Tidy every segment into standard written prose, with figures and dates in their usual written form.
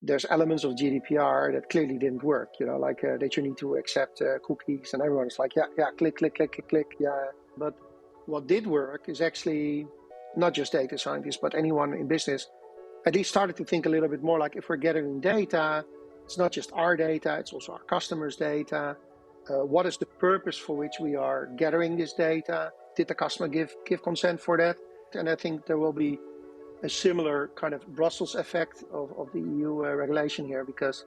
there's elements of GDPR that clearly didn't work, like that you need to accept cookies, and everyone's like, yeah, click, click, click, click, click, yeah. But what did work is actually not just data scientists, but anyone in business at least started to think a little bit more like, if we're gathering data, it's not just our data, it's also our customers' data. What is the purpose for which we are gathering this data? Did the customer give consent for that? And I think there will be a similar kind of Brussels effect of the EU regulation here, because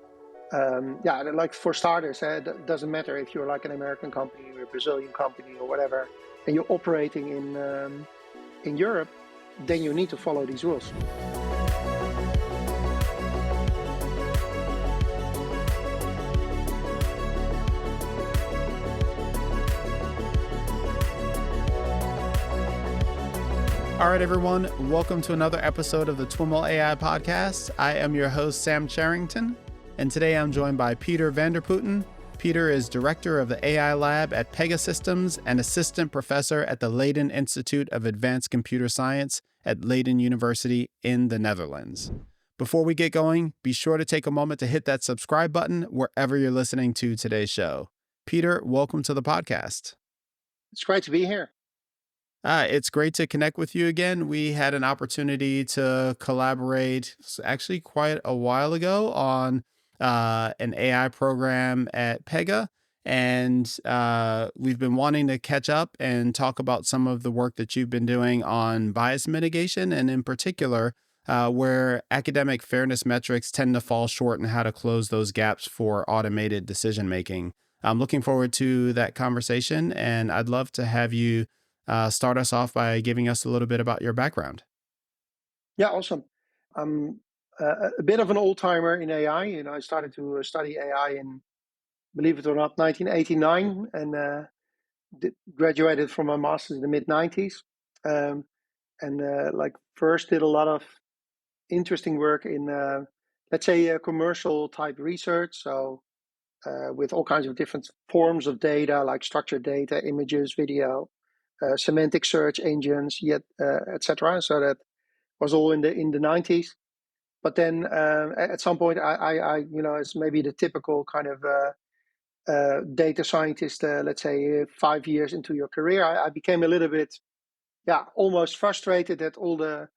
like for starters, it doesn't matter if you're like an American company or a Brazilian company or whatever, and you're operating in Europe, then you need to follow these rules. All right, everyone. Welcome to another episode of the TWIML AI podcast. I am your host, Sam Charrington, and today I'm joined by Peter van der Putten. Peter is director of the AI lab at Pega Systems and assistant professor at the Leiden Institute of Advanced Computer Science at Leiden University in the Netherlands. Before we get going, be sure to take a moment to hit that subscribe button wherever you're listening to today's show. Peter, welcome to the podcast. It's great to be here. It's great to connect with you again. We had an opportunity to collaborate actually quite a while ago on an AI program at Pega. And we've been wanting to catch up and talk about some of the work that you've been doing on bias mitigation, and in particular, where academic fairness metrics tend to fall short and how to close those gaps for automated decision making. I'm looking forward to that conversation, and I'd love to have you start us off by giving us a little bit about your background. Yeah, awesome. I'm a bit of an old-timer in AI. I started to study AI in, believe it or not, 1989, and graduated from my master's in the mid-90s. First did a lot of interesting work in, let's say, commercial type research. So with all kinds of different forms of data, like structured data, images, video, semantic search engines, etc. So that was all in the 90s. But then at some point, I it's maybe the typical kind of data scientist. Let's say 5 years into your career, I became a little bit, almost frustrated at all the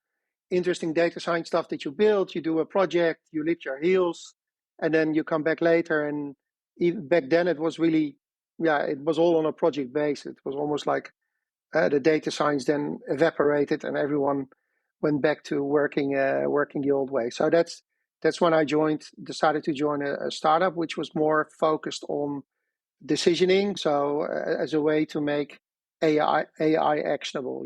interesting data science stuff that you build. You do a project, you lift your heels, and then you come back later. And even back then, it was really, it was all on a project base. It was almost like the data science then evaporated, and everyone went back to working the old way. So that's when I decided to join a startup which was more focused on decisioning. So as a way to make AI actionable,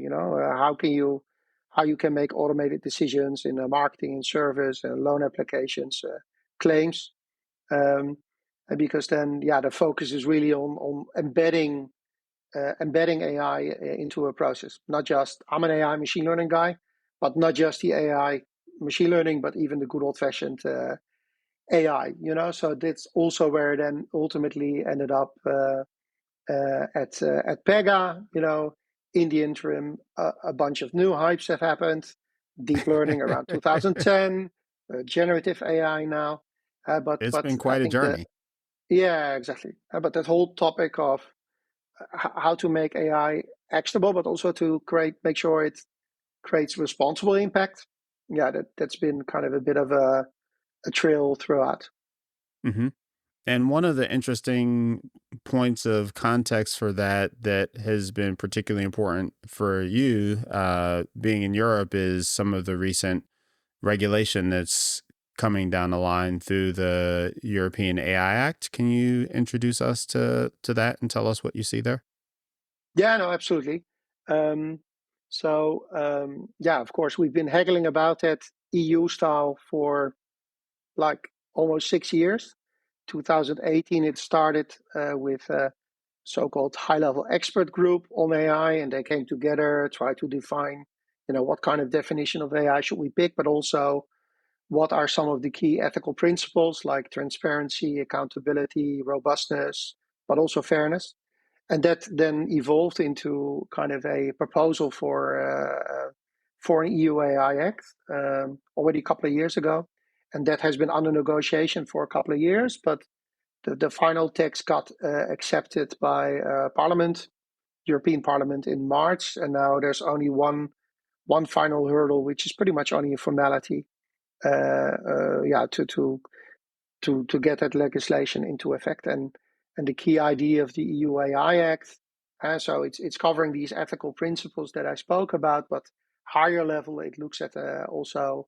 how you can make automated decisions in marketing and service and loan applications, claims, and because then the focus is really on embedding AI into a process. Not just, I'm an AI machine learning guy, but not just the AI machine learning, but even the good old fashioned AI, So that's also where it then ultimately ended up at Pega, In the interim, a bunch of new hypes have happened. Deep learning around 2010, generative AI now. It's been quite a journey. Exactly. But that whole topic of how to make AI actionable, but also to make sure it creates responsible impact. That's been kind of a bit of a trail throughout. Mm-hmm. And one of the interesting points of context for that has been particularly important for you, being in Europe, is some of the recent regulation that's coming down the line through the European AI Act. Can you introduce us to that and tell us what you see there? Yeah, no, absolutely. Of course, we've been haggling about that EU style for like almost 6 years. 2018, it started with a so-called high-level expert group on AI, and they came together, try to define, what kind of definition of AI should we pick, but also what are some of the key ethical principles like transparency, accountability, robustness, but also fairness. And that then evolved into kind of a proposal for an EU AI Act already a couple of years ago. and that has been under negotiation for a couple of years. But the final text got accepted by Parliament, European Parliament, in March, and now there's only one final hurdle, which is pretty much only a formality, to get that legislation into effect. And the key idea of the EU AI Act, so it's covering these ethical principles that I spoke about, but higher level, it looks at also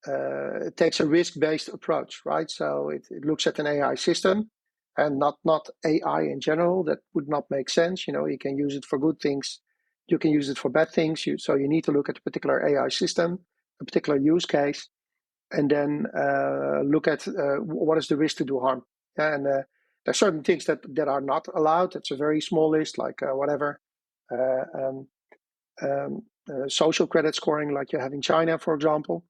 it takes a risk-based approach, right? So it looks at an AI system and not AI in general. That would not make sense. You can use it for good things, you can use it for bad things. So you need to look at a particular AI system, a particular use case, and then look at what is the risk to do harm. And there are certain things that are not allowed. It's a very small list, like whatever. Uh, um, Social credit scoring, like you have in China, for example.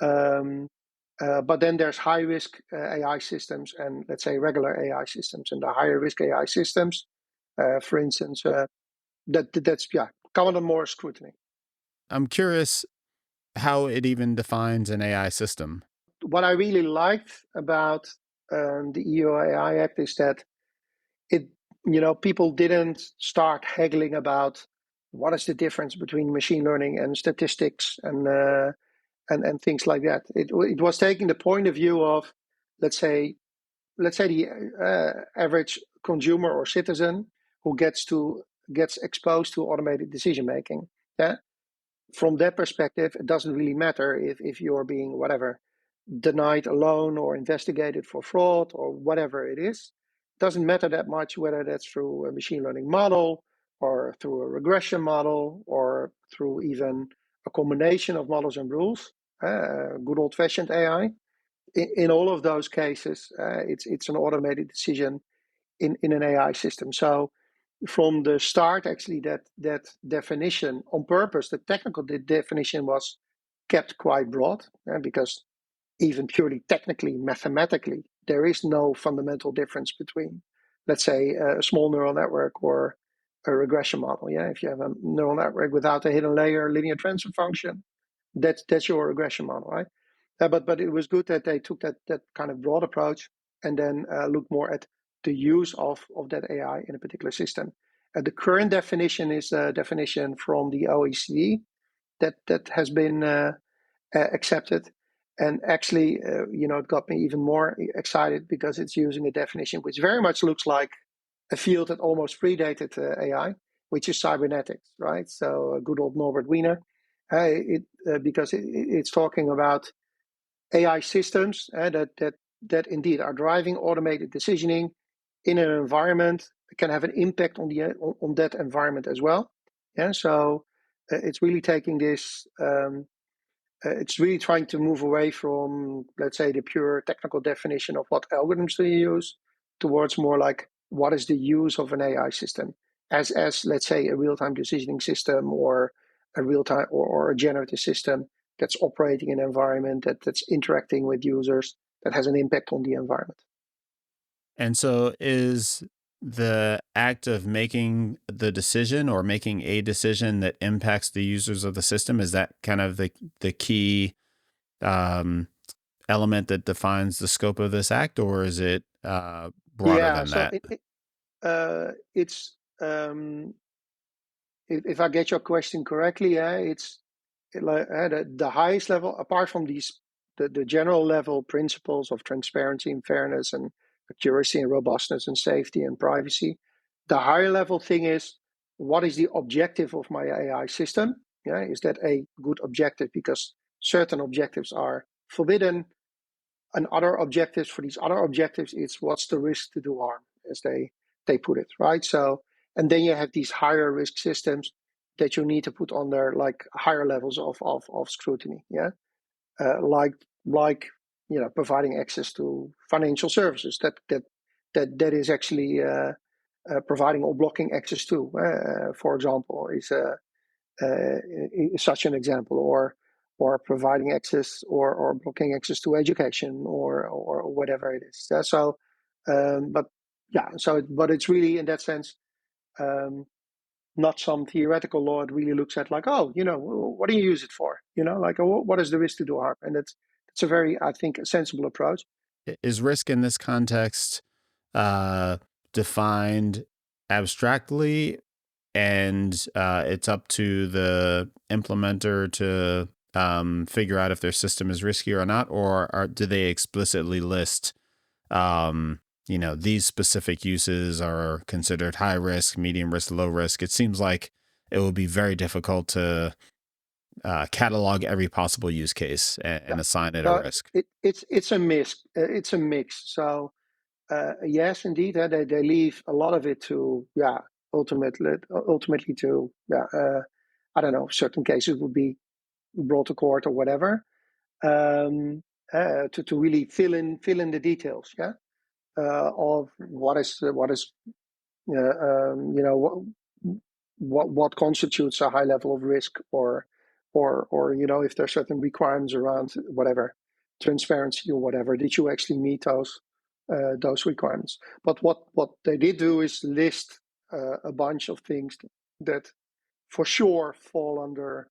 But then there's high risk AI systems and, let's say, regular AI systems. And the higher risk AI systems, for instance, that's come under more scrutiny. I'm curious how it even defines an AI system. What I really liked about the EU AI Act is that it, people didn't start haggling about what is the difference between machine learning and statistics and things like that. It was taking the point of view of, let's say the average consumer or citizen who gets exposed to automated decision making. Yeah, from that perspective, it doesn't really matter if you're being whatever denied a loan or investigated for fraud or whatever it is. It doesn't matter that much whether that's through a machine learning model or through a regression model or through even a combination of models and rules, good old-fashioned AI. In all of those cases, it's an automated decision in an AI system. So from the start, actually, that definition on purpose, the technical definition was kept quite broad, because even purely technically, mathematically, there is no fundamental difference between, let's say, a small neural network or a regression model. Yeah, if you have a neural network without a hidden layer linear transfer function, that's your regression model, right? But it was good that they took that kind of broad approach and then looked more at the use of that AI in a particular system. The current definition is a definition from the OECD that has been accepted. And actually, it got me even more excited because it's using a definition which very much looks like a field that almost predated AI, which is cybernetics, right? So good old Norbert Wiener, because it's talking about AI systems that indeed are driving automated decisioning in an environment that can have an impact on that environment as well. Yeah, so it's really taking this. It's really trying to move away from, let's say, the pure technical definition of what algorithms do you use towards more like what is the use of an AI system as let's say, a real-time decisioning system or a real-time or a generative system that's operating in an environment that's interacting with users that has an impact on the environment. And so is the act of making the decision or making a decision that impacts the users of the system, is that kind of the key um, element that defines the scope of this act, or is it broader Yeah, than so that? it's if I get your question correctly, it's the highest level, apart from the general level principles of transparency and fairness and accuracy and robustness and safety and privacy. The higher level thing is, what is the objective of my AI system? Yeah, is that a good objective because certain objectives are forbidden, and other objectives for these other objectives, it's what's the risk to do harm, as they put it, right? So, and then you have these higher risk systems that you need to put on there, like higher levels of scrutiny. Yeah, like providing access to financial services that is actually providing or blocking access to, for example, is such an example, or providing access or blocking access to education or whatever it is. So, but yeah, but it's really in that sense not some theoretical law. It really looks at like, oh, what do you use it for? Like, what is the risk to do harm? And that's it's a very, I think, sensible approach. Is risk in this context uh, defined abstractly, and it's up to the implementer to figure out if their system is risky or not, or do they explicitly list, um, these specific uses are considered high risk, medium risk, low risk? It seems like it would be very difficult to catalog every possible use case and assign it a risk. It's a mix. It's a mix. So yes, indeed, they leave a lot of it to ultimately to I don't know. Certain cases would be brought to court or whatever, to really fill in the details. Yeah, of what is what constitutes a high level of risk, or if there are certain requirements around whatever transparency or whatever, did you actually meet those requirements? But what they did do is list a bunch of things that for sure fall under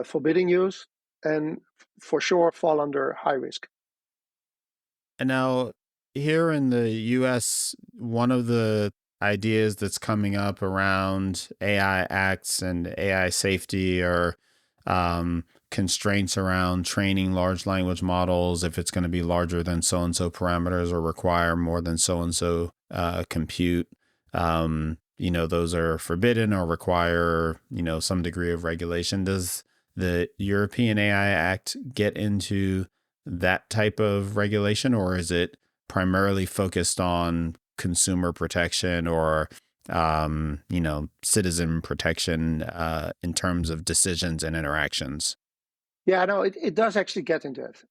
forbidding use, and for sure fall under high risk. And now, here in the US, one of the ideas that's coming up around AI acts and AI safety are constraints around training large language models, if it's going to be larger than so and so parameters or require more than so and so compute. Those are forbidden or require, some degree of regulation. Does the European AI Act get into that type of regulation, or is it primarily focused on consumer protection or citizen protection in terms of decisions and interactions? Yeah, no, it does actually get into it.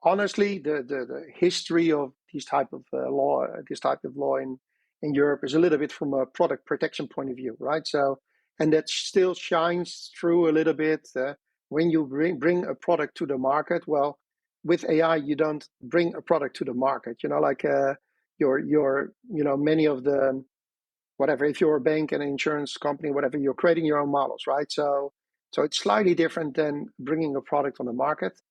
Honestly, the history of this type of law in Europe is a little bit from a product protection point of view, right? So, and that still shines through a little bit when you bring a product to the market. Well, with AI, you don't bring a product to the market. Like many of the whatever. If you're a bank and an insurance company, whatever, you're creating your own models, right? So it's slightly different than bringing a product on the market.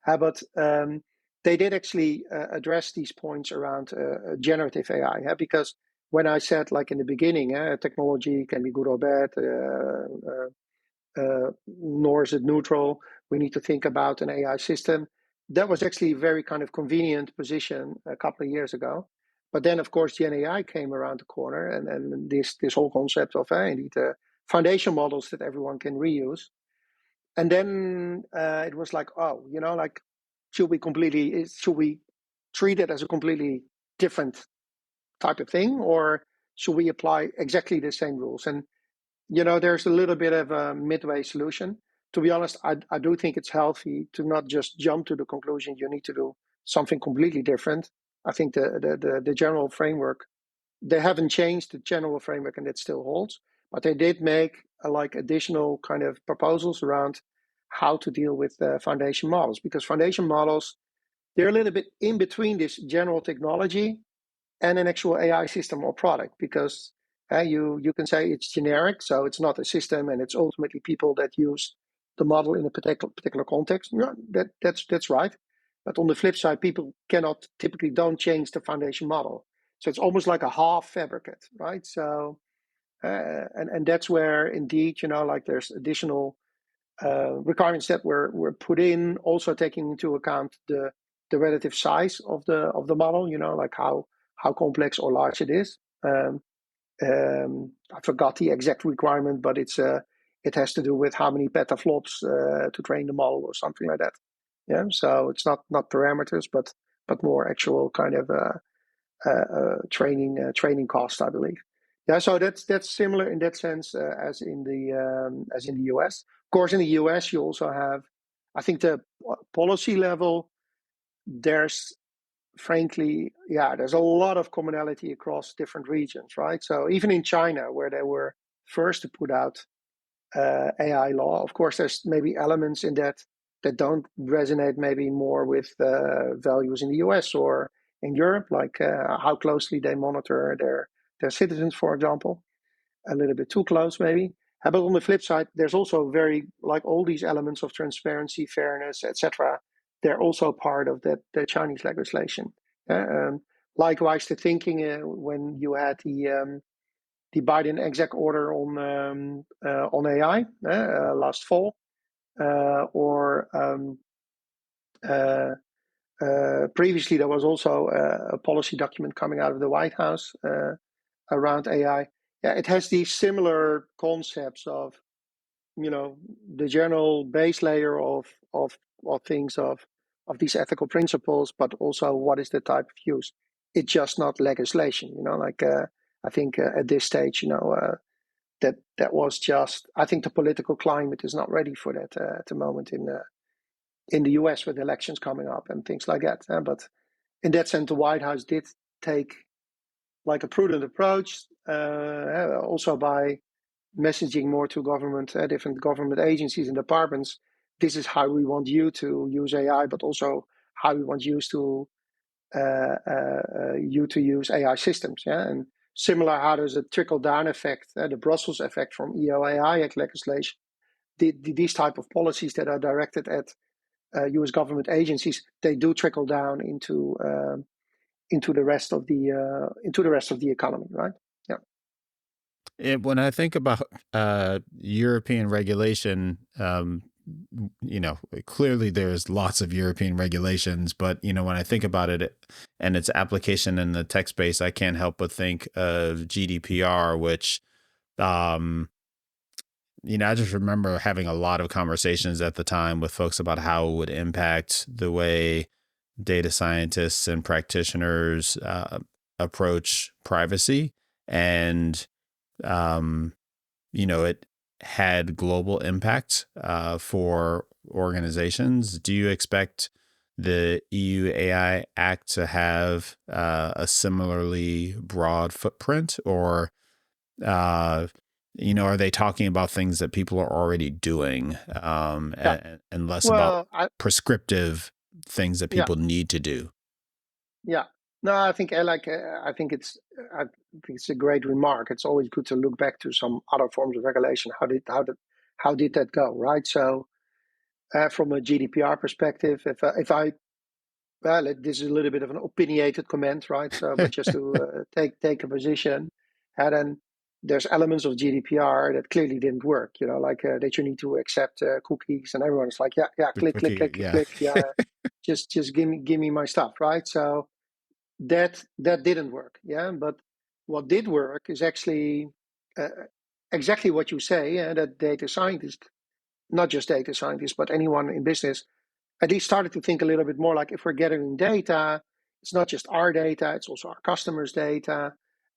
But they did actually address these points around generative AI, because when I said, like in the beginning, technology can be good or bad, nor is it neutral. We need to think about an AI system. That was actually a very kind of convenient position a couple of years ago. But then, of course, Gen AI came around the corner, and this whole concept of indeed foundation models that everyone can reuse. And then it was like, oh, like should we treat it as a completely different type of thing, or should we apply exactly the same rules? And there's a little bit of a midway solution. To be honest, I do think it's healthy to not just jump to the conclusion you need to do something completely different. I think the general framework, they haven't changed the general framework, and it still holds. But they did make like additional kind of proposals around how to deal with foundation models, because foundation models, they're a little bit in between this general technology and an actual AI system or product, because you can say it's generic, so it's not a system, and it's ultimately people that use the model in a particular context. No, that's right. But on the flip side, people typically don't change the foundation model, so it's almost like a half fabricate, right? So and that's where indeed like there's additional requirements that were put in, also taking into account the relative size of the model, like how complex or large it is. I forgot the exact requirement, but it has to do with how many petaflops to train the model or something like that. Yeah, so it's not parameters, but more actual kind of training cost, I believe. Yeah, so that's similar in that sense as in the US. Of course, in the US, you also have, I think, the policy level. There's frankly, there's a lot of commonality across different regions, right? So even in China, where they were first to put out AI law, of course, there's maybe elements in that don't resonate maybe more with values in the US or in Europe, like how closely they monitor their citizens, for example, a little bit too close maybe. But on the flip side, there's also very like all these elements of transparency, fairness, etc., they're also part of the Chinese legislation. Likewise, the thinking when you had the Biden exec order on AI last fall, or previously there was also a policy document coming out of the White House around AI. Yeah, it has these similar concepts of, the general base layer of things of these ethical principles, but also what is the type of use. It's just not legislation, like I think at this stage, that was just, I think the political climate is not ready for that at the moment in the US with elections coming up and things like that. But in that sense, the White House did take like a prudent approach, also by messaging more to government, different government agencies and departments. This is how we want you to use AI, but also how we want you to use AI systems. Yeah, and similar how there's a trickle down effect, the Brussels effect from EU AI Act legislation. These type of policies that are directed at U.S. government agencies, they do trickle down into the rest of the economy, right? Yeah. When I think about European regulation, clearly there's lots of European regulations, but when I think about and its application in the tech space, I can't help but think of GDPR, which, I just remember having a lot of conversations at the time with folks about how it would impact the way data scientists and practitioners approach privacy. And it had global impact for organizations. Do you expect the EU AI Act to have a similarly broad footprint, or are they talking about things that people are already doing, Yeah. and less about Well, prescriptive things that yeah, people need to do? yeah. No, I think I think it's a great remark. It's always good to look back to some other forms of regulation. How did that go, right? So, from a GDPR perspective, if I well, this is a little bit of an opinionated comment, right? So, but just to take a position, and then there's elements of GDPR that clearly didn't work. Like that you need to accept cookies, and everyone's like, yeah, yeah, The click, click, cookie, click, click, yeah. click, yeah, just give me my stuff, right? So that didn't work, yeah. But what did work is actually uh, exactly what you say, and that data scientists, not just data scientists, but anyone in business at least started to think a little bit more like, if we're gathering data, it's not just our data, it's also our customers' data.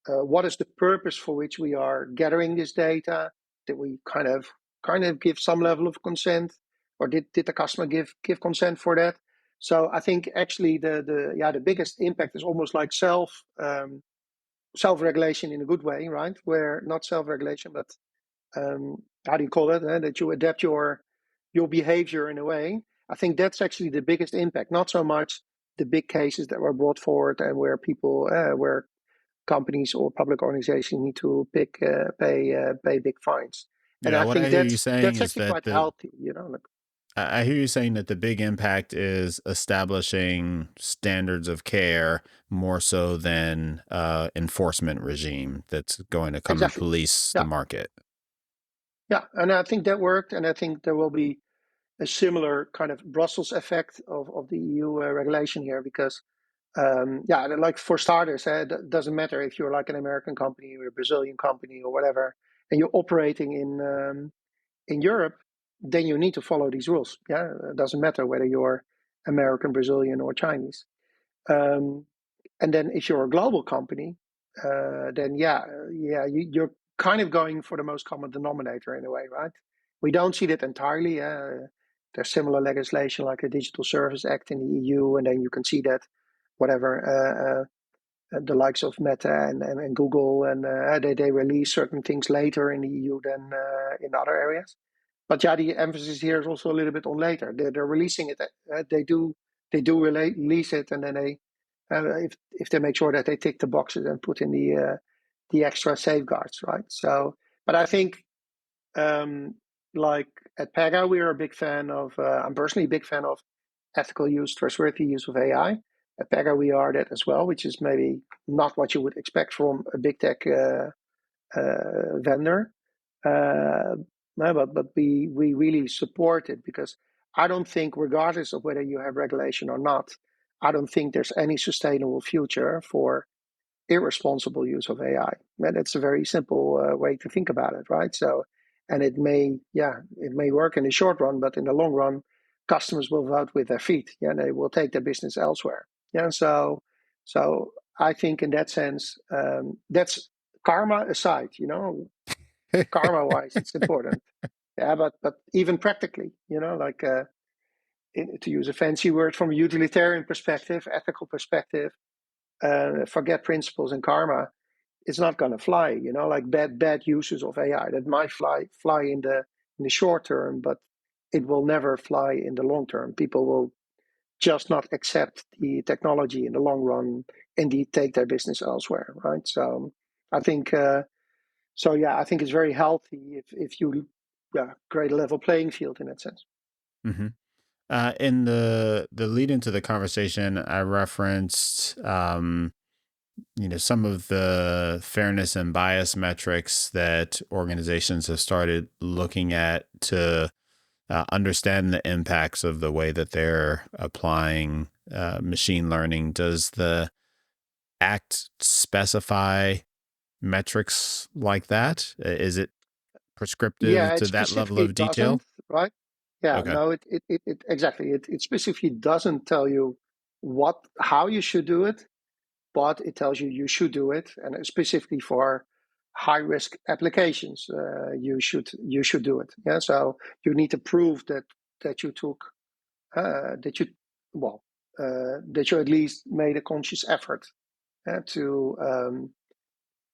What is the purpose for which we are gathering this data? Did we kind of give some level of consent, or did the customer give consent for that? So I think actually the biggest impact is almost like self regulation in a good way, right? Where not self regulation, but how do you call it? That you adapt your behavior in a way. I think that's actually the biggest impact. Not so much the big cases that were brought forward and where where companies or public organizations need to pay big fines. And Yeah, I what I think hear you that's saying that's is actually that quite healthy. Like, I hear you saying that the big impact is establishing standards of care more so than enforcement regime that's going to come and exactly. police the Yeah, market. yeah. And I think that worked, and I think there will be a similar kind of Brussels effect of the EU regulation here, because like for starters, it doesn't matter if you're like an American company or a Brazilian company or whatever, and you're operating in Europe, then you need to follow these rules. Yeah, it doesn't matter whether you're American, Brazilian, or Chinese. Um, and then if you're a global company, then you're kind of going for the most common denominator in a way, right? We don't see that entirely. There's similar legislation like a Digital Service Act in the EU, and then you can see that whatever the likes of Meta and Google, and they release certain things later in the EU than in other areas. But yeah, the emphasis here is also a little bit on later. They're releasing it. They do release it, and then if they make sure that they tick the boxes and put in the extra safeguards, right? So, but I think like at Pega, we are a big fan of. I'm personally a big fan of ethical use, trustworthy use of AI. At Pega, we are that as well, which is maybe not what you would expect from a big tech vendor. But we really support it because I don't think, regardless of whether you have regulation or not, I don't think there's any sustainable future for irresponsible use of AI. And it's a very simple way to think about it, right? So, and it may work in the short run, but in the long run, customers will vote with their feet. Yeah, they will take their business elsewhere. Yeah, so I think in that sense, that's karma aside. Karma wise, it's important. Yeah, but even practically, like to use a fancy word from a utilitarian perspective, ethical perspective, forget principles and karma, it's not going to fly. Like bad uses of AI that might fly in the short term, but it will never fly in the long term. People will just not accept the technology in the long run, indeed take their business elsewhere, right? So I think I think it's very healthy if you create a level playing field in that sense. Hmm. In the lead into the conversation, I referenced some of the fairness and bias metrics that organizations have started looking at to understand the impacts of the way that they're applying machine learning. Does the Act specify metrics like that? Is it prescriptive Yeah, it to that level specifically of detail? doesn't, right? Yeah, Okay. no, it exactly. It specifically doesn't tell you how you should do it, but it tells you should do it, and specifically for high risk applications, you should do it. Yeah, so you need to prove that you took that you well that you at least made a conscious effort to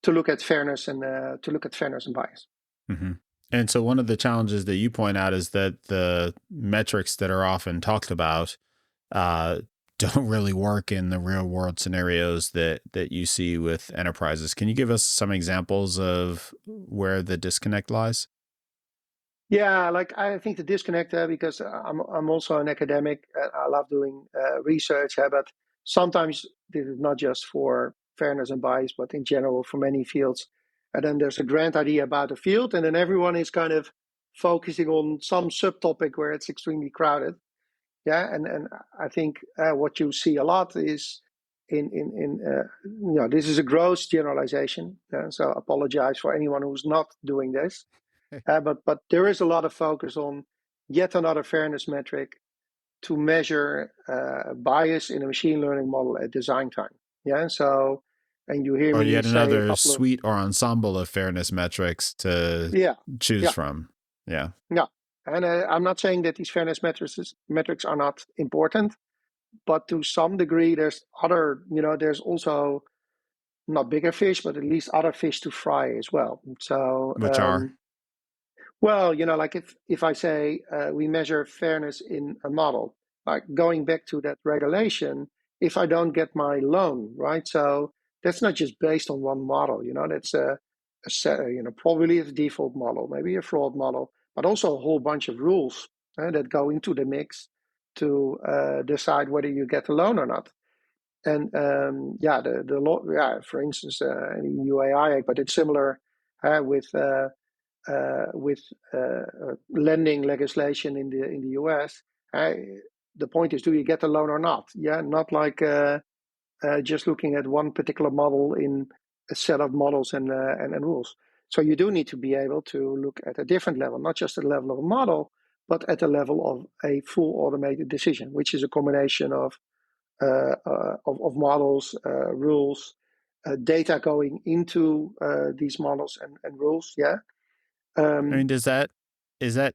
look at fairness and bias. Hmm. And so one of the challenges that you point out is that the metrics that are often talked about uh, don't really work in the real world scenarios that you see with enterprises. Can you give us some examples of where the disconnect lies? Yeah, like I think the disconnect there because I'm also an academic. I love doing research, but sometimes this is not just for fairness and bias, but in general for many fields. And then there's a grand idea about a field, and then everyone is kind of focusing on some subtopic where it's extremely crowded. Yeah, and I think what you see a lot is this is a gross generalization. So apologize for anyone who's not doing this. But there is a lot of focus on yet another fairness metric to measure bias in a machine learning model at design time. Yeah. So, and you hear Or me yet say a another couple of suite or ensemble of fairness metrics to yeah, choose yeah, from? Yeah. yeah. And I'm not saying that these fairness metrics are not important, but to some degree, there's also not bigger fish, but at least other fish to fry as well. So Which are? well, like if I say we measure fairness in a model, like going back to that regulation, if I don't get my loan, right? So that's not just based on one model, that's a set, probably a default model, maybe a fraud model, but also a whole bunch of rules that go into the mix to decide whether you get a loan or not. And the law, for instance, in the UAI Act, but it's similar with lending legislation in the US. The point is, do you get a loan or not? Yeah, not like just looking at one particular model in a set of models and rules. So you do need to be able to look at a different level, not just at the level of a model, but at the level of a full automated decision, which is a combination of models, rules, data going into these models and rules. Yeah. I mean, Um, is that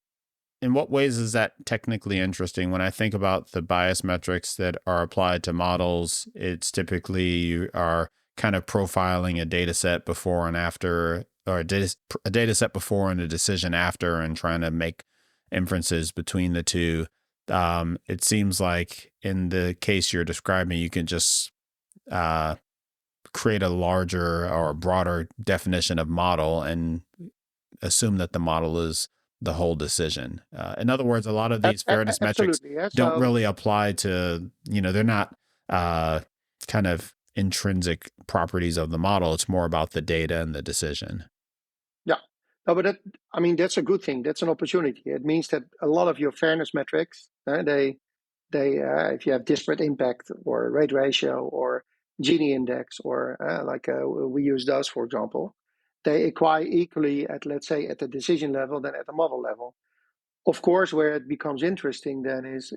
in what ways is that technically interesting? When I think about the bias metrics that are applied to models, it's typically you are kind of profiling a data set before and after, or a data set before and a decision after, and trying to make inferences between the two. It seems like in the case you're describing, you can just uh, create a larger or broader definition of model and assume that the model is the whole decision. In other words, a lot of these fairness metrics Absolutely. Yeah. don't So really apply to, they're not kind of intrinsic properties of the model. It's more about the data and the decision. yeah, no, but that's a good thing. That's an opportunity. It means that a lot of your fairness metrics, if you have disparate impact or rate ratio or Gini index or we use those, for example, they acquire equally at, let's say, at the decision level than at the model level. Of course, where it becomes interesting then is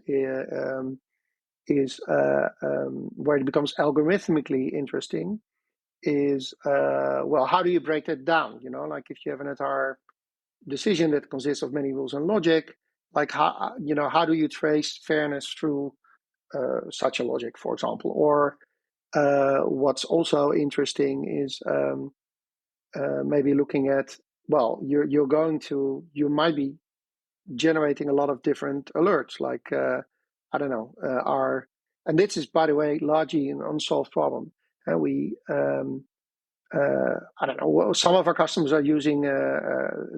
where it becomes algorithmically interesting is how do you break that down? Like if you have an entire decision that consists of many rules and logic, like how do you trace fairness through such a logic, for example? Or what's also interesting is maybe looking at, you might be generating a lot of different alerts, like I don't know, and this is, by the way, largely an unsolved problem. And I don't know, some of our customers are using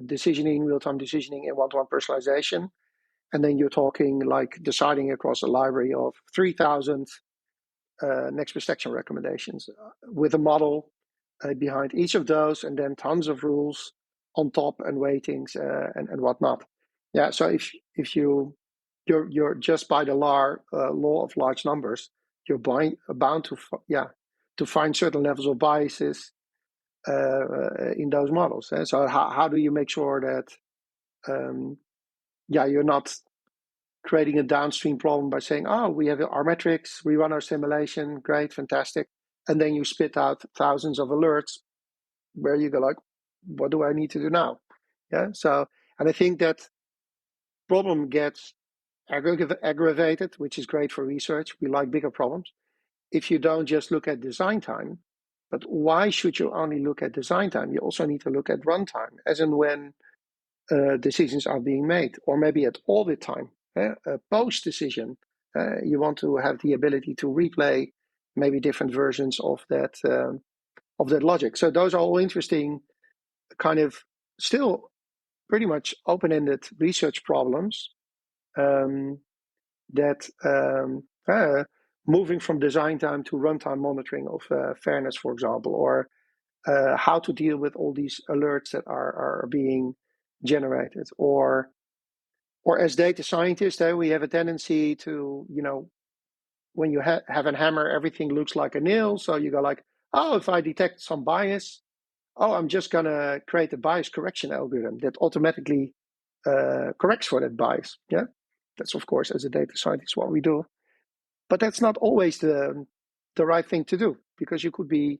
decisioning, real-time decisioning, and one-to-one personalization. And then you're talking like deciding across a library of 3,000 next best action recommendations with a model behind each of those, and then tons of rules on top and weightings and whatnot. Yeah, so if you're just by the law of large numbers, you're bound to find certain levels of biases in those models. So how do you make sure that you're not creating a downstream problem by saying, oh, we have our metrics, we run our simulation, great, fantastic, and then you spit out thousands of alerts where you go like, what do I need to do now? Yeah. So, and I think that problem gets aggravated, which is great for research. We like bigger problems. If you don't just look at design time, but why should you only look at design time? You also need to look at runtime, as in when decisions are being made, or maybe at audit time, post decision. You want to have the ability to replay maybe different versions of that logic. So those are all interesting, kind of still pretty much open-ended research problems that moving from design time to runtime monitoring of fairness, for example, or how to deal with all these alerts that are being generated, or as data scientists, we have a tendency to, when you have a hammer, everything looks like a nail. So you go like, oh, if I detect some bias, I'm just gonna create a bias correction algorithm that automatically corrects for that bias. Yeah, that's of course, as a data scientist, what we do. But that's not always the right thing to do, because you could be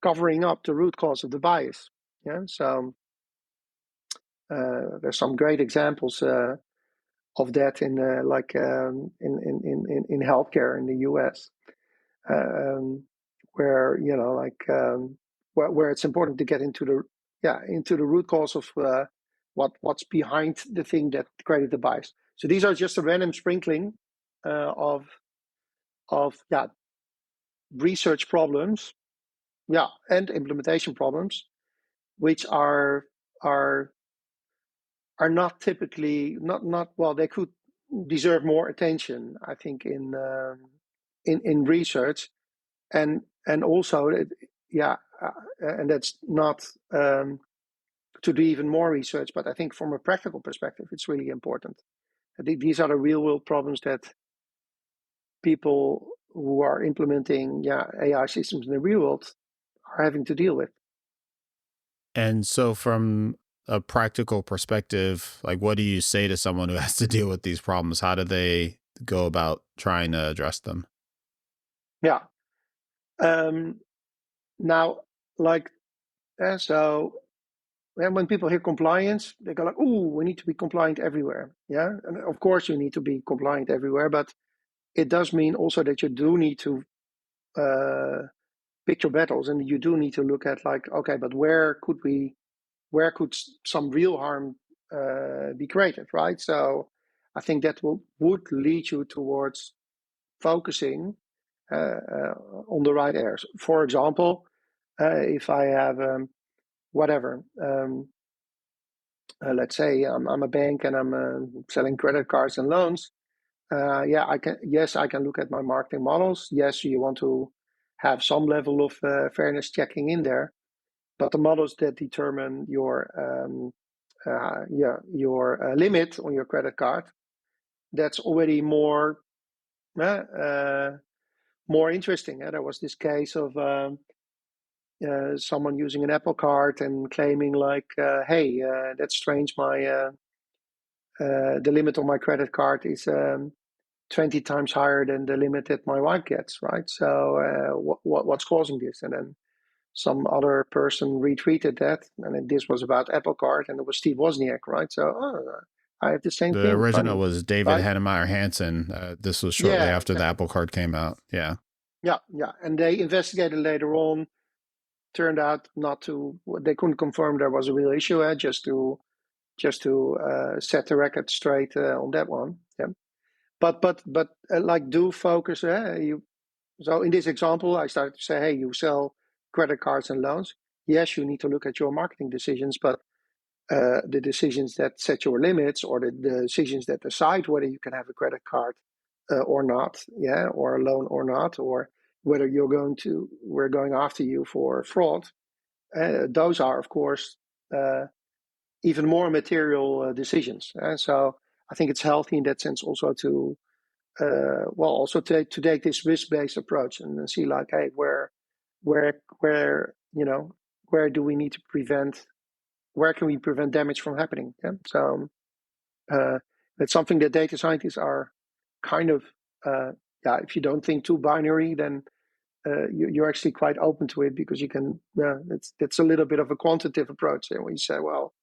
covering up the root cause of the bias. Yeah, so there's some great examples of that in in healthcare in the US, where where it's important to get into the root cause of what's behind the thing that created the bias. So these are just a random sprinkling of research problems, and implementation problems, which are not typically not well. They could deserve more attention, I think, in research, and also and that's not to do even more research, but I think from a practical perspective, it's really important. I think these are the real world problems that people who are implementing AI systems in the real world are having to deal with. And so from a practical perspective, like what do you say to someone who has to deal with these problems? How do they go about trying to address them? Yeah. Now, like, so and when people hear compliance, they go like, "Oh, we need to be compliant everywhere." Yeah, and of course you need to be compliant everywhere, but it does mean also that you do need to pick your battles, and you do need to look at like, okay, but where could some real harm be created, right? So I think that would lead you towards focusing on the right areas. For example, if I have whatever. let's say I'm a bank and I'm selling credit cards and loans. Yeah, I can. Yes, I can look at my marketing models. Yes, you want to have some level of fairness checking in there, but the models that determine your limit on your credit card, that's already more interesting. There was this case of someone using an Apple Card and claiming like, "Hey, that's strange. The limit on my credit card is 20 times higher than the limit that my wife gets, right? So what's causing this?" And then some other person retweeted that, and this was about Apple Card, and it was Steve Wozniak, right? So I have the same The thing, original funny, was David right? Heinemeier Hansen. This was shortly Yeah, after the exactly. Apple Card came out. Yeah. Yeah. And they investigated later on. Turned out not to. They couldn't confirm there was a real issue. Just to set the record straight on that one. Yeah. But like do focus. You So in this example, I started to say, hey, you sell credit cards and loans. Yes, you need to look at your marketing decisions, but the decisions that set your limits, or the decisions that decide whether you can have a credit card or not, yeah, or a loan or not, or whether we're going after you for fraud. Those are, of course, uh, even more material decisions. So I think it's healthy in that sense also to also to take this risk-based approach and then see like, hey, where do we need to prevent, where can we prevent damage from happening? Yeah? So uh, that's something that data scientists are kind of, yeah, if you don't think too binary, then you're actually quite open to it, because you can, it's a little bit of a quantitative approach. And when you say, well,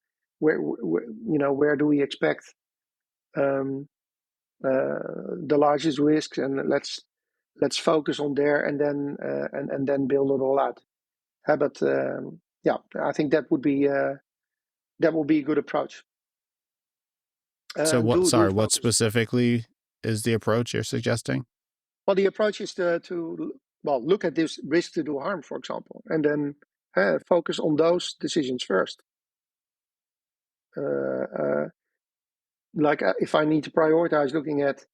where do we expect um, the largest risks, and let's focus on there, and then build it all out. But yeah, I think that would be a good approach. So what? Do Sorry, what focus. specifically is the approach you're suggesting? Well, the approach is to look at this risk to do harm, for example, and then focus on those decisions first. Uh, uh, if I need to prioritize looking at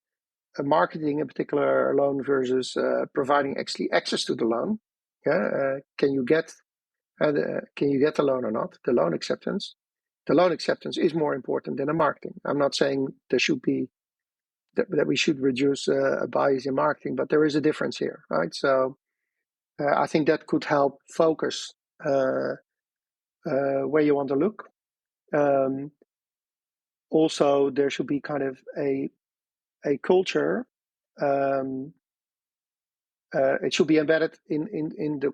marketing a particular loan versus providing actually access to the loan. Yeah, can you get the loan or not? The loan acceptance. The loan acceptance is more important than the marketing. I'm not saying there should be that we should reduce a bias in marketing, but there is a difference here, right? So I think that could help focus where you want to look. Also, there should be kind of a culture. Um, it should be embedded in the,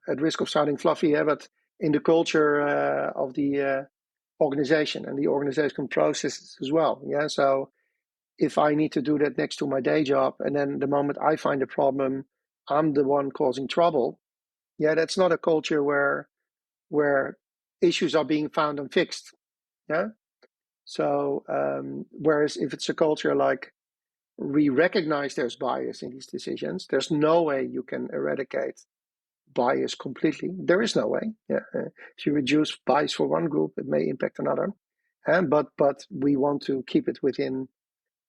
at risk of sounding fluffy, but in the culture of the organization and the organizational processes as well. Yeah. So if I need to do that next to my day job, and then the moment I find a problem, I'm the one causing trouble. Yeah, that's not a culture where issues are being found and fixed. Yeah. So whereas if it's a culture like, we recognize there's bias in these decisions, there's no way you can eradicate bias completely. There is no way. Yeah. If you reduce bias for one group, it may impact another. But we want to keep it within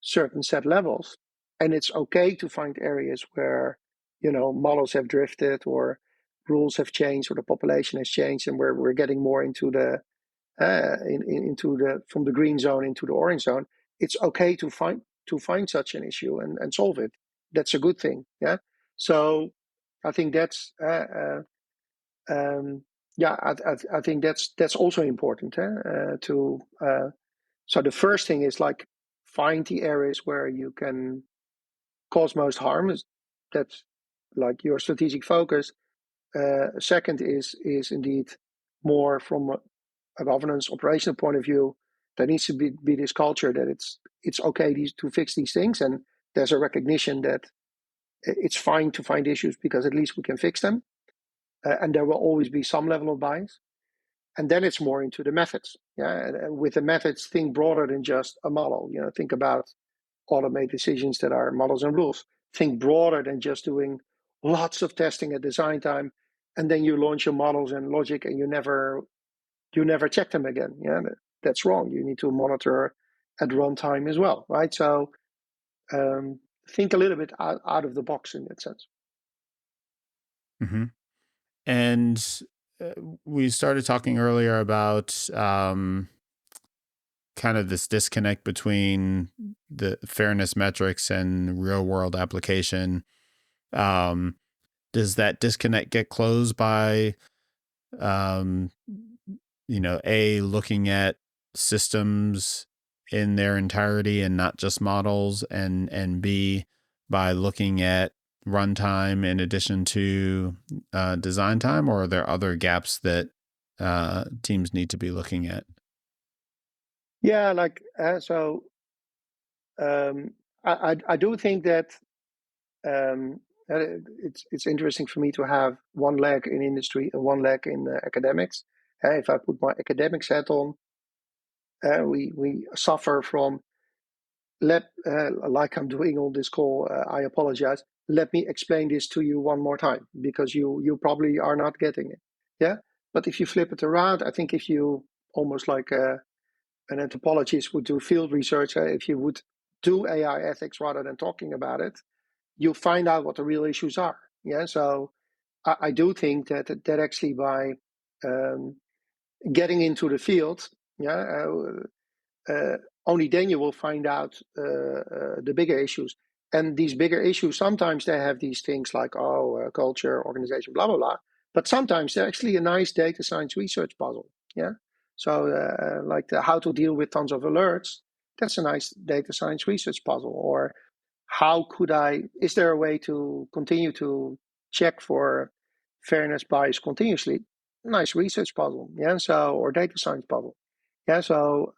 certain set levels. And it's okay to find areas where, models have drifted, or rules have changed, or the population has changed, and we're getting more into the into the from the green zone into the orange zone. It's okay to find such an issue and solve it. That's a good thing. Yeah. So I think that's yeah. I think that's also important to. So the first thing is like, find the areas where you can cause most harm. That's like your strategic focus. Second is indeed more from a governance operational point of view. There needs to be this culture that it's okay to fix these things, and there's a recognition that it's fine to find issues because at least we can fix them, and there will always be some level of bias. And then it's more into the methods. Yeah, and with the methods, think broader than just a model. Think about automate decisions that are models and rules. Think broader than just doing lots of testing at design time, and then you launch your models and logic, and you never check them again. Yeah, that's wrong. You need to monitor at runtime as well, right? So think a little bit out of the box in that sense. Hmm. And we started talking earlier about kind of this disconnect between the fairness metrics and real world application. Um, does that disconnect get closed by, um, looking at systems in their entirety and not just models, and B, by looking at runtime in addition to design time, or are there other gaps that teams need to be looking at? Yeah, I do think that it's interesting for me to have one leg in industry and one leg in academics. If I put my academics hat on, we suffer from like I'm doing on this call. I apologize. Let me explain this to you one more time because you probably are not getting it. Yeah, but if you flip it around, I think if you almost like an anthropologist would do field research, if you would do AI ethics rather than talking about it, you'll find out what the real issues are. Yeah, so I do think that actually by um, getting into the field, yeah, only then you will find out the bigger issues. And these bigger issues, sometimes they have these things like, culture, organization, blah, blah, blah. But sometimes they're actually a nice data science research puzzle. Yeah. So, like how to deal with tons of alerts, that's a nice data science research puzzle. Or is there a way to continue to check for fairness bias continuously? Nice research puzzle. Yeah. So, or data science puzzle. Yeah. So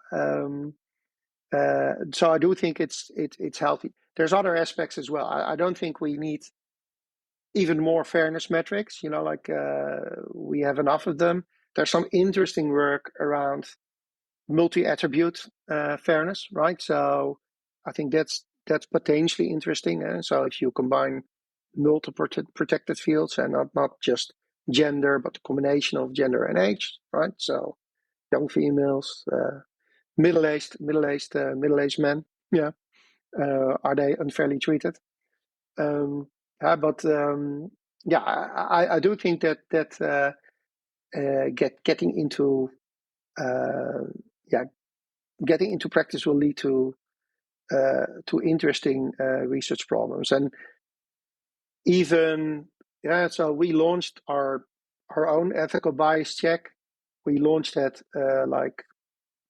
I do think it's healthy. There's other aspects as well. I don't think we need even more fairness metrics. We have enough of them. There's some interesting work around multi-attribute fairness, right? So I think that's potentially interesting. So if you combine multiple protected fields and not just gender, but the combination of gender and age, right? So young females, middle-aged men. Yeah, are they unfairly treated? Um, but yeah, I do think that getting into yeah getting into practice will lead to interesting research problems. And even so we launched our own ethical bias check. We launched that like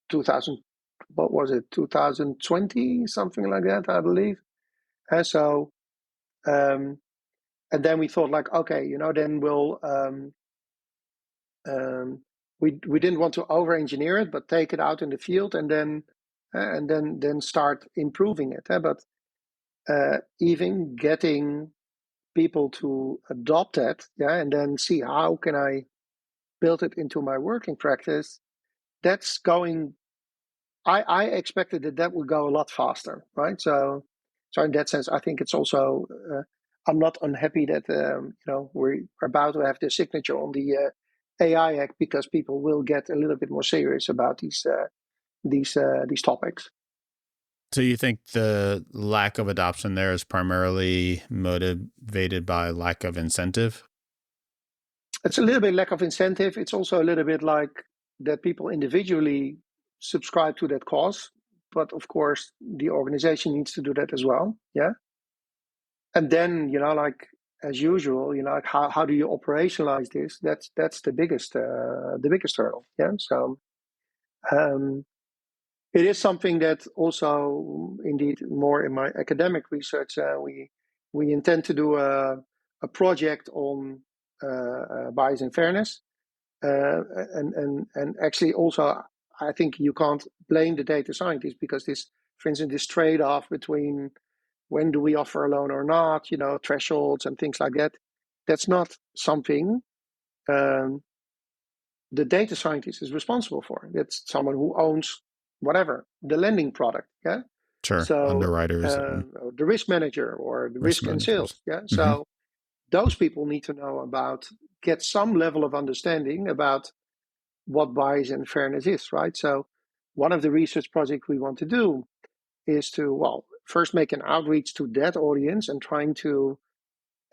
2000, what was it, 2020, something like that, I believe. So um, and then we thought like, okay, then we'll we didn't want to over engineer it, but take it out in the field and then start improving it. But even getting people to adopt it, yeah, and then see how can I build it into my working practice. That's going. I expected that would go a lot faster, right? So in that sense, I think it's also. I'm not unhappy that we're about to have the signature on the AI Act because people will get a little bit more serious about these topics. So you think the lack of adoption there is primarily motivated by lack of incentive? It's a little bit lack of incentive. It's also a little bit like that people individually subscribe to that cause, but of course the organization needs to do that as well. Yeah, and then like as usual, like how do you operationalize this? That's the biggest hurdle. Yeah, so um, it is something that also indeed more in my academic research we intend to do a project on bias and fairness. And actually also, I think you can't blame the data scientists because this, for instance, this trade-off between when do we offer a loan or not, thresholds and things like that, that's not something um, the data scientist is responsible for. That's someone who owns whatever, the lending product, yeah? Sure. So Underwriters and the risk manager or the risk risk and managers. sales, yeah? Hmm. So those people need to get some level of understanding about what bias and fairness is, right? So one of the research projects we want to do is to, well, first make an outreach to that audience and trying to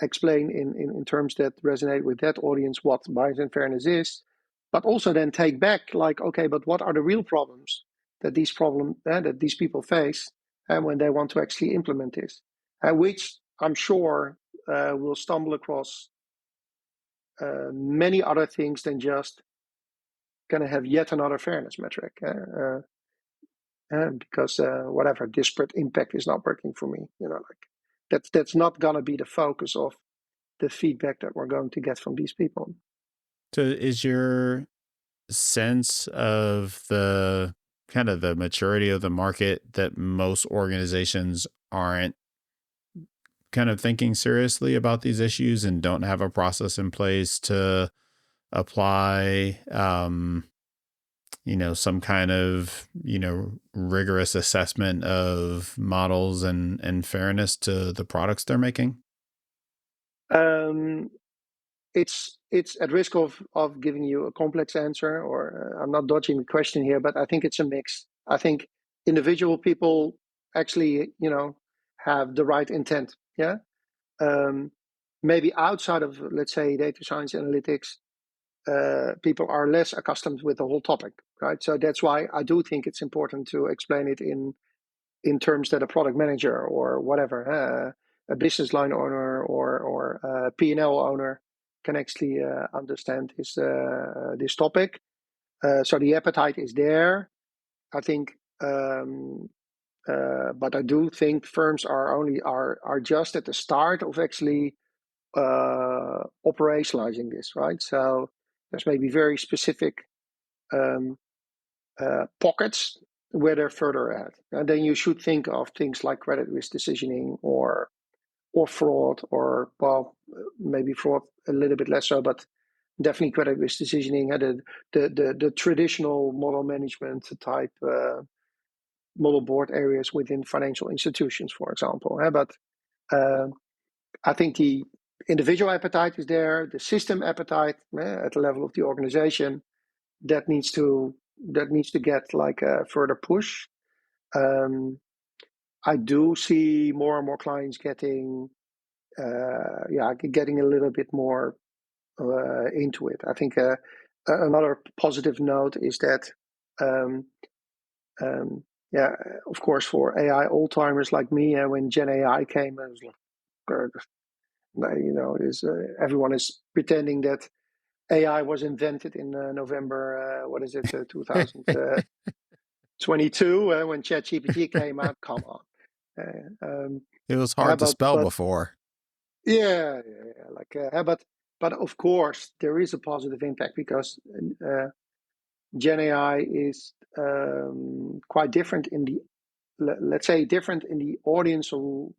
explain in terms that resonate with that audience what bias and fairness is, but also then take back like, okay, but what are the real problems that these people face and when they want to actually implement this, which I'm sure will stumble across many other things than just going to have yet another fairness metric. Because whatever disparate impact is not working for me, like that's not going to be the focus of the feedback that we're going to get from these people. So is your sense of the kind of the maturity of the market that most organizations aren't kind of thinking seriously about these issues and don't have a process in place to apply, some kind of, rigorous assessment of models and fairness to the products they're making? It's at risk of giving you a complex answer, or I'm not dodging the question here, but I think it's a mix. I think individual people actually, have the right intent. Yeah. Maybe outside of, let's say, data science analytics, people are less accustomed with the whole topic, right? So that's why I do think it's important to explain it in terms that a product manager or whatever, a business line owner or a P&L owner can actually understand this topic. So the appetite is there, I think. But I do think firms are just at the start of actually operationalizing this, right? So there's maybe very specific pockets where they're further ahead, and then you should think of things like credit risk decisioning or fraud, or well, maybe fraud a little bit less so, but definitely credit risk decisioning, and the traditional model management type model board areas within financial institutions, for example. But I think the individual appetite is there, the system appetite at the level of the organization that needs to get like a further push. I do see more and more clients getting a little bit more into it. I think another positive note is that of course, for AI old timers like me, when Gen AI came, I was like, everyone is pretending that AI was invented in November, 2022, when ChatGPT came out. Come on. It was hard to spell before. Yeah. But of course, there is a positive impact because Gen AI is quite different in the audience who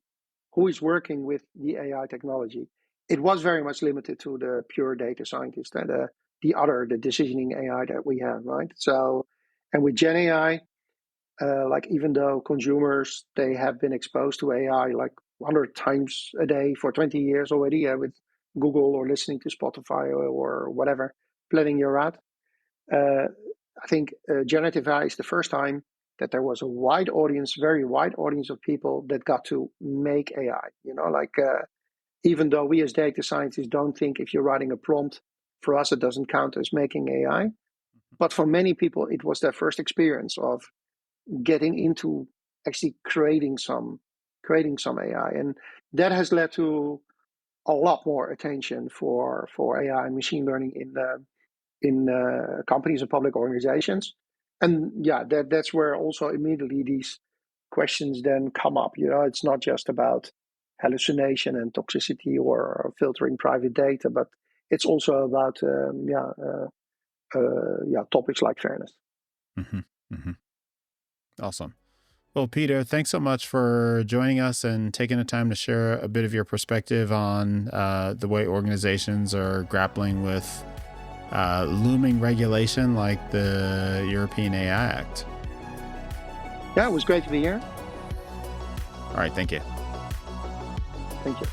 is working with the AI technology. It was very much limited to the pure data scientist and the decisioning AI that we have, right? So, and with Gen AI, like even though consumers, they have been exposed to AI like 100 times a day for 20 years already, with Google or listening to Spotify or whatever, planning your route. I think generative AI is the first time that there was a very wide audience of people that got to make AI. Even though we as data scientists don't think if you're writing a prompt, for us it doesn't count as making AI. But for many people, it was their first experience of getting into actually creating some AI, and that has led to a lot more attention for AI and machine learning in companies and public organizations. And that's where also immediately these questions then come up. It's not just about hallucination and toxicity or filtering private data, but it's also about topics like fairness. Mm-hmm. Mm-hmm. Awesome. Well, Peter, thanks so much for joining us and taking the time to share a bit of your perspective on the way organizations are grappling with looming regulation like the European AI Act. Yeah, it was great to be here. All right. Thank you. Thank you.